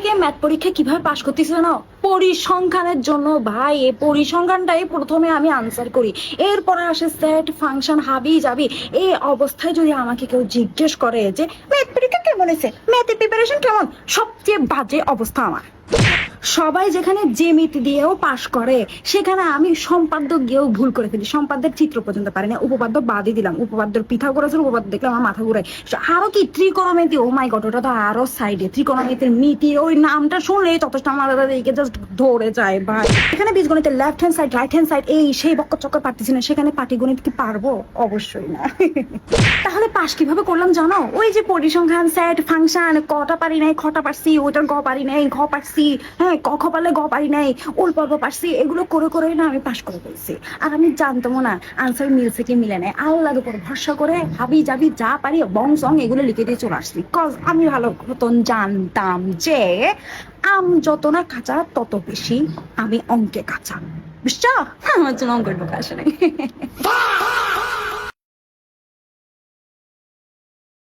থেকে ম্যাথ পরীক্ষা কিভাবে পাশ করতেছিল না, পরিসংখ্যানের জন্য ভাই। এই পরিসংখ্যানটাই প্রথমে আমি আনসার করি, এরপরে আসে সেট ফাংশন হাবি যাবি। এই অবস্থায় যদি আমাকে কেউ জিজ্ঞেস করে যে ম্যাথ পরীক্ষা কেমন হয়েছে, ম্যাথের প্রিপারেশন কেমন, সবচেয়ে বাজে অবস্থা আমার। সবাই যেখানে জ্যামিতি দিয়েও পাশ করে, সেখানে আমি সম্পাদ্য গিয়েও ভুল করে ফেলি। সম্পাদ্যের চিত্র পর্যন্ত পারি না, উপপাদ্য বাদই দিলাম। উপপাদ্যর পিথাগোরাসের উপপাদ্য দেখলে আমার মাথা ঘুরায়। আরো কি ত্রিকোণমিতি, ও মাই গড, ওটা তো আরো সাইডে। ত্রিকোণমিতির মিতি, ওই নামটা শুনলেই যথেষ্ট আমার দিকে জাস্ট ধরে যায় ভাই। এখানে বীজগণিতের left hand side, right hand side, এই সেই বক্কর চক্কর পারতেছি না। সেখানে পাটিগণিত কি পারবো? অবশ্যই না। তাহলে পাশ কিভাবে করলাম জানো? ওই যে পরিসংখ্যান, সেট ফাংশন, কটা পারি নাই খটা পারছি, ওইটার গ পারি নাই ঘ পারছি, হ্যাঁ ক খ পারলে গ পারি নাই, ওল পর্ব পারছি, এগুলো করে করে না আমি পাশ করে ফেলছি। আর আমি জানতামও না আনসার মিলছে কি মিলে নাই। আল্লাহর উপর ভরসা করে হাবি যাবি যা পারি বং সং এগুলো লিখে দিয়ে চলে আসছি। কজ আমি ভালো মতন জানতাম যে আম যত না কাঁচা তত বেশি আমি অঙ্কে কাঁচা। বুঝছো? আমার জন্য অঙ্কের ঢোকা আসে নাই।